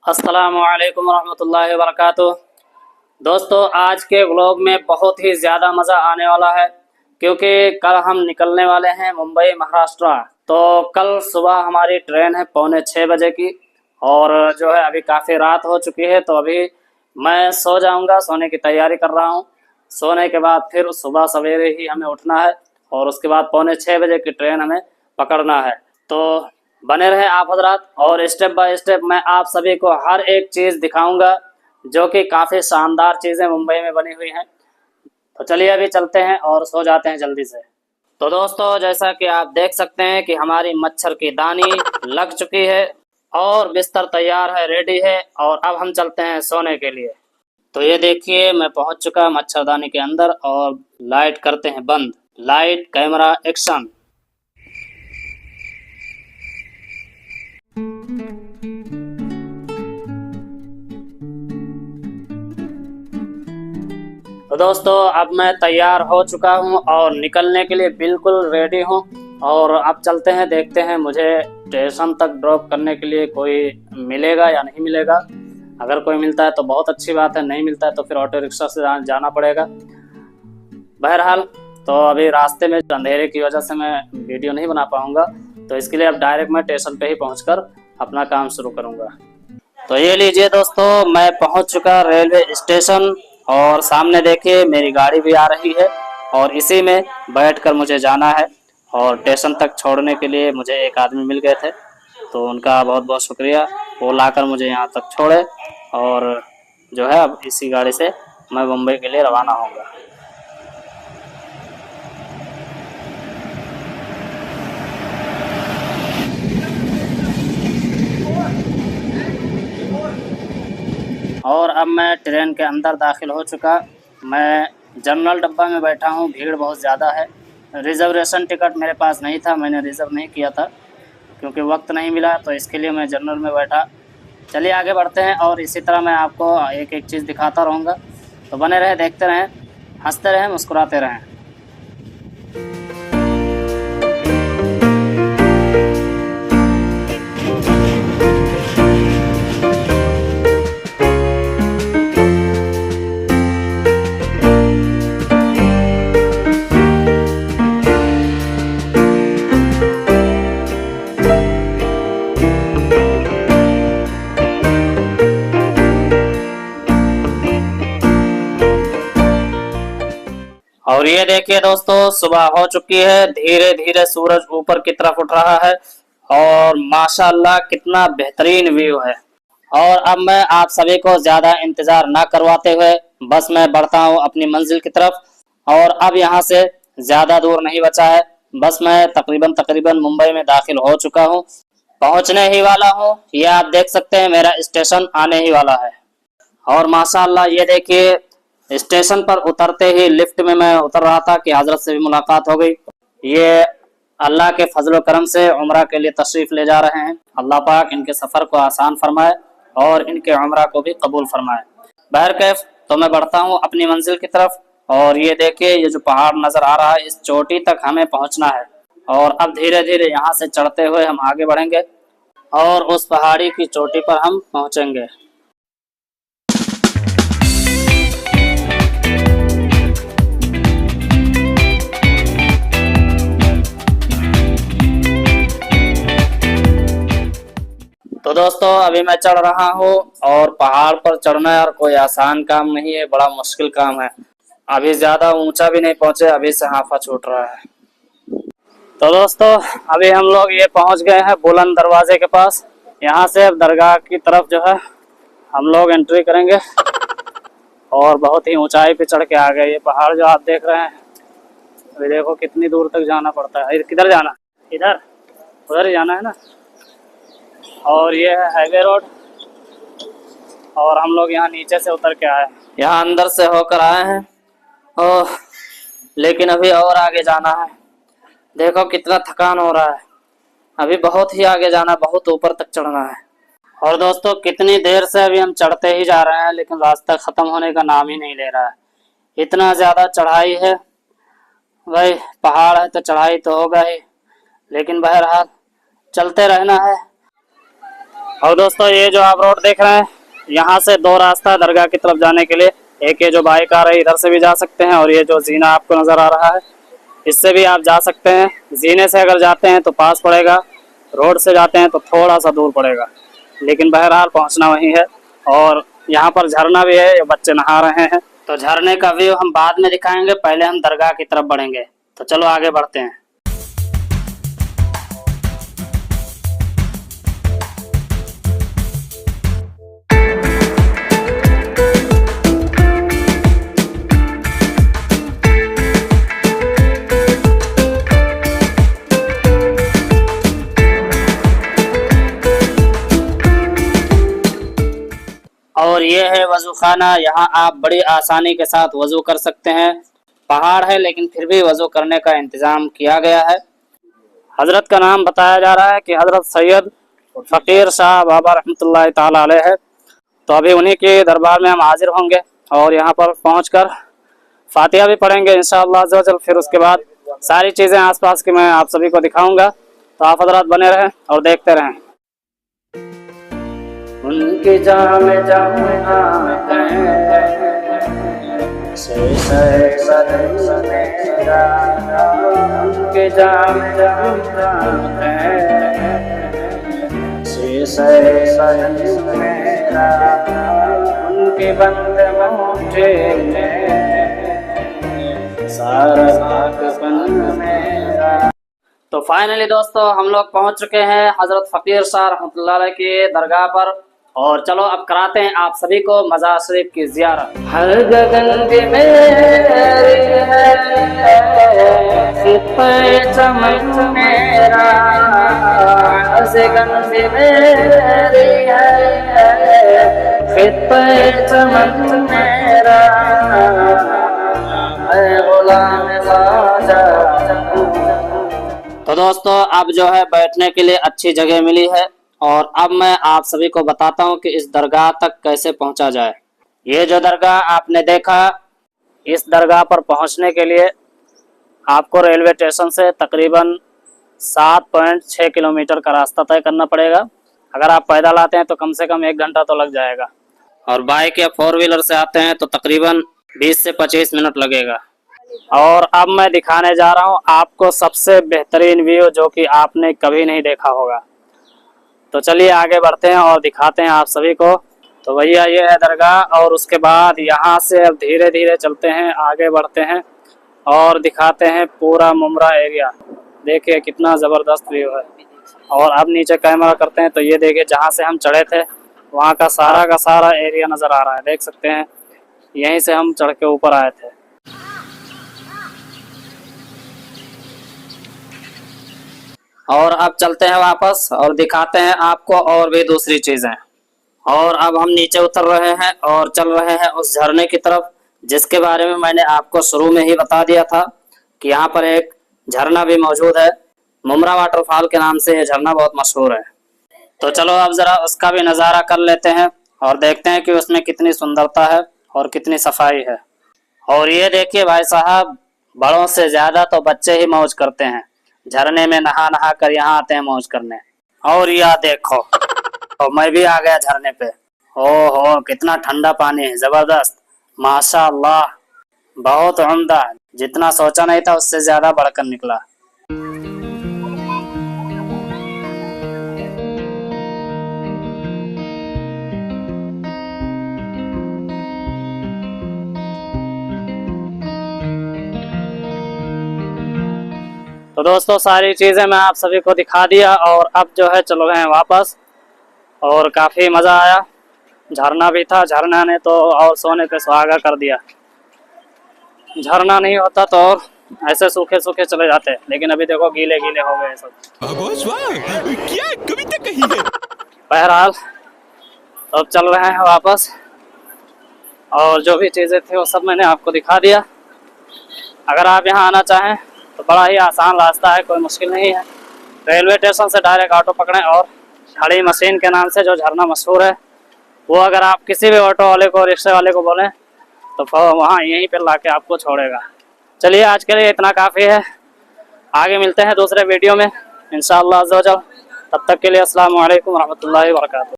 अस्सलामुअलैकुम रहमतुल्लाहि वबरकातुह। दोस्तों, आज के व्लॉग में बहुत ही ज़्यादा मज़ा आने वाला है क्योंकि कल हम निकलने वाले हैं मुंबई महाराष्ट्र। तो कल सुबह हमारी ट्रेन है 5:45 की और जो है अभी काफ़ी रात हो चुकी है, तो अभी मैं सो जाऊंगा, सोने की तैयारी कर रहा हूं। सोने के बाद फिर सुबह सवेरे ही हमें उठना है और उसके बाद 5:45 की ट्रेन हमें पकड़ना है। तो बने रहे आप हजरात और स्टेप बाय स्टेप मैं आप सभी को हर एक चीज़ दिखाऊंगा जो कि काफ़ी शानदार चीज़ें मुंबई में बनी हुई हैं। तो चलिए अभी चलते हैं और सो जाते हैं जल्दी से। तो दोस्तों, जैसा कि आप देख सकते हैं कि हमारी मच्छर की दानी लग चुकी है और बिस्तर तैयार है, रेडी है, और अब हम चलते हैं सोने के लिए। तो ये देखिए, मैं पहुंच चुका मच्छरदानी के अंदर और लाइट करते हैं बंद। Light, camera, action. तो दोस्तों, अब मैं तैयार हो चुका हूं और निकलने के लिए बिल्कुल रेडी हूं। और अब चलते हैं, देखते हैं मुझे स्टेशन तक ड्रॉप करने के लिए कोई मिलेगा या नहीं मिलेगा। अगर कोई मिलता है तो बहुत अच्छी बात है, नहीं मिलता है तो फिर ऑटो रिक्शा से जाना पड़ेगा। बहरहाल, तो अभी रास्ते में अंधेरे की वजह से मैं वीडियो नहीं बना पाऊंगा, तो इसके लिए अब डायरेक्ट मैं स्टेशन पे ही पहुंचकर अपना काम शुरू करूंगा। तो ये लीजिए दोस्तों, मैं पहुंच चुका रेलवे स्टेशन और सामने देखिए मेरी गाड़ी भी आ रही है और इसी में बैठकर मुझे जाना है। और स्टेशन तक छोड़ने के लिए मुझे एक आदमी मिल गए थे, तो उनका बहुत बहुत शुक्रिया। वो लाकर मुझे यहाँ तक छोड़े और जो है अब इसी गाड़ी से मैं मुंबई के लिए रवाना होऊंगा। और अब मैं ट्रेन के अंदर दाखिल हो चुका। मैं जनरल डब्बा में बैठा हूँ, भीड़ बहुत ज़्यादा है। रिजर्वेशन टिकट मेरे पास नहीं था, मैंने रिज़र्व नहीं किया था क्योंकि वक्त नहीं मिला, तो इसके लिए मैं जनरल में बैठा। चलिए आगे बढ़ते हैं और इसी तरह मैं आपको एक एक चीज़ दिखाता रहूँगा। तो बने रहें, देखते रहें, हंसते रहें, मुस्कुराते रहें। और ये देखिए दोस्तों, सुबह हो चुकी है, धीरे धीरे सूरज ऊपर की तरफ उठ रहा है और माशाल्लाह कितना बेहतरीन व्यू है। और अब मैं आप सभी को ज्यादा इंतजार ना करवाते हुए बस मैं बढ़ता हूँ अपनी मंजिल की तरफ। और अब यहाँ से ज्यादा दूर नहीं बचा है, बस मैं तकरीबन तकरीबन मुंबई में दाखिल हो चुका हूँ, पहुँचने ही वाला हूँ। ये आप देख सकते हैं मेरा स्टेशन आने ही वाला है। और माशाल्लाह ये देखिए, स्टेशन पर उतरते ही लिफ्ट में मैं उतर रहा था कि हजरत से भी मुलाकात हो गई। ये अल्लाह के फजल करम से उम्रा के लिए तशरीफ ले जा रहे हैं। अल्लाह पाक इनके सफ़र को आसान फरमाए और इनके उम्रा को भी कबूल फरमाए। बहरकैफ, तो मैं बढ़ता हूँ अपनी मंजिल की तरफ। और ये देखिए, ये जो पहाड़ नज़र आ रहा है, इस चोटी तक हमें पहुँचना है। और अब धीरे धीरे यहाँ से चढ़ते हुए हम आगे बढ़ेंगे और उस पहाड़ी की चोटी पर हम पहुँचेंगे। तो दोस्तों, अभी मैं चढ़ रहा हूँ और पहाड़ पर चढ़ना यार कोई आसान काम नहीं है, बड़ा मुश्किल काम है। अभी ज्यादा ऊंचा भी नहीं पहुंचे, अभी से हाफा छूट रहा है। तो दोस्तों, अभी हम लोग ये पहुंच गए हैं बुलंद दरवाजे के पास। यहाँ से अब दरगाह की तरफ जो है हम लोग एंट्री करेंगे और बहुत ही ऊंचाई पे चढ़ के आ गए। ये पहाड़ जो आप देख रहे हैं, अभी देखो कितनी दूर तक जाना पड़ता है। किधर जाना? इधर, उधर ही जाना है ना। और ये है हाईवे रोड और हम लोग यहाँ नीचे से उतर के आए हैं, यहाँ अंदर से होकर आए हैं। ओह, लेकिन अभी और आगे जाना है। देखो कितना थकान हो रहा है, अभी बहुत ही आगे जाना, बहुत ऊपर तक चढ़ना है। और दोस्तों, कितनी देर से अभी हम चढ़ते ही जा रहे हैं लेकिन रास्ता खत्म होने का नाम ही नहीं ले रहा है। इतना ज्यादा चढ़ाई है भाई, पहाड़ है तो चढ़ाई तो होगा ही, लेकिन बहरहाल चलते रहना है। और दोस्तों ये जो आप रोड देख रहे हैं, यहाँ से दो रास्ता है दरगाह की तरफ जाने के लिए। एक ये जो बाइक आ रही है इधर से भी जा सकते हैं, और ये जो जीना आपको नज़र आ रहा है इससे भी आप जा सकते हैं। जीने से अगर जाते हैं तो पास पड़ेगा, रोड से जाते हैं तो थोड़ा सा दूर पड़ेगा, लेकिन बहरहाल पहुंचना वहीं है। और यहाँ पर झरना भी है, ये बच्चे नहा रहे हैं। तो झरने का व्यू हम बाद में दिखाएंगे, पहले हम दरगाह की तरफ बढ़ेंगे। तो चलो आगे बढ़ते हैं। और ये है वजू खाना, यहाँ आप बड़ी आसानी के साथ वजू कर सकते हैं। पहाड़ है लेकिन फिर भी वजू करने का इंतजाम किया गया है। हजरत का नाम बताया जा रहा है कि हजरत सैयद फ़कीर शाह बाबा रहमतुल्लाह ताला अलैह है। तो अभी उन्हीं के दरबार में हम हाजिर होंगे और यहाँ पर पहुँचकर फातिहा भी पढ़ेंगे इंशाअल्लाह अज़्ज़ा वजल। फिर उसके बाद सारी चीज़ें आसपास की मैं आप सभी को दिखाऊंगा। तो आप हजरात बने रहें और देखते रहें। उनके जाम जाम उनके जाम जाम उनके बंद मोटे सारा मेरा। तो फाइनली दोस्तों हम लोग पहुंच चुके हैं हजरत फ़कीर शाह रहमतुल्लाह अलैह के दरगाह पर। और चलो अब कराते हैं आप सभी को मज़ार शरीफ की ज़ियारत। हर गगन पे मेरी है चमन मेरा, गगन पे मेरी है चमन मेरा, गुलाम ख्वाजा। तो दोस्तों अब जो है बैठने के लिए अच्छी जगह मिली है, और अब मैं आप सभी को बताता हूँ कि इस दरगाह तक कैसे पहुँचा जाए। ये जो दरगाह आपने देखा, इस दरगाह पर पहुँचने के लिए आपको रेलवे स्टेशन से तकरीबन 7.6 किलोमीटर का रास्ता तय करना पड़ेगा। अगर आप पैदल आते हैं तो कम से कम 1 घंटा तो लग जाएगा, और बाइक या 4 व्हीलर से आते हैं तो तकरीबन 20 से 25 मिनट लगेगा। और अब मैं दिखाने जा रहा हूँ आपको सबसे बेहतरीन व्यू जो कि आपने कभी नहीं देखा होगा। तो चलिए आगे बढ़ते हैं और दिखाते हैं आप सभी को। तो भैया ये है दरगाह, और उसके बाद यहाँ से अब धीरे धीरे चलते हैं, आगे बढ़ते हैं और दिखाते हैं पूरा मुमरा एरिया। देखिए कितना ज़बरदस्त व्यू है। और अब नीचे कैमरा करते हैं तो ये देखिए जहाँ से हम चढ़े थे वहाँ का सारा एरिया नज़र आ रहा है, देख सकते हैं। यहीं से हम चढ़ के ऊपर आए थे। और अब चलते हैं वापस और दिखाते हैं आपको और भी दूसरी चीज़ें। और अब हम नीचे उतर रहे हैं और चल रहे हैं उस झरने की तरफ, जिसके बारे में मैंने आपको शुरू में ही बता दिया था कि यहाँ पर एक झरना भी मौजूद है। मुमरा वाटरफॉल के नाम से ये झरना बहुत मशहूर है। तो चलो अब ज़रा उसका भी नज़ारा कर लेते हैं और देखते हैं कि उसमें कितनी सुंदरता है और कितनी सफाई है। और ये देखिए भाई साहब, बड़ों से ज़्यादा तो बच्चे ही मौज करते हैं, झरने में नहा नहा कर यहाँ आते हैं मौज करने। और यह देखो, तो मैं भी आ गया झरने पे। ओहो कितना ठंडा पानी है, जबरदस्त, माशाअल्लाह, बहुत उम्दा। जितना सोचा नहीं था उससे ज्यादा बढ़कर निकला। तो दोस्तों सारी चीज़ें मैं आप सभी को दिखा दिया, और अब जो है चलो गए वापस। और काफ़ी मज़ा आया, झरना भी था, झरना ने तो और सोने पे सुहागा कर दिया। झरना नहीं होता तो और ऐसे सूखे सूखे चले जाते, लेकिन अभी देखो गीले गीले हो गए सब। क्या कविता कही है। बहरहाल अब चल रहे हैं वापस, और जो भी चीज़ें थी वो सब मैंने आपको दिखा दिया। अगर आप यहाँ आना चाहें तो बड़ा ही आसान रास्ता है, कोई मुश्किल नहीं है। रेलवे स्टेशन से डायरेक्ट ऑटो पकड़ें और खड़ी मशीन के नाम से जो झरना मशहूर है, वो अगर आप किसी भी ऑटो वाले को, रिक्शे वाले को बोलें तो वहाँ यहीं पर ला के आपको छोड़ेगा। चलिए आज के लिए इतना काफ़ी है, आगे मिलते हैं दूसरे वीडियो में इंशाअल्लाह अज़्ज़ा वजल। तब तक के लिए अस्सलाम वालेकुम रहमतुल्लाहि व बरकातुहू।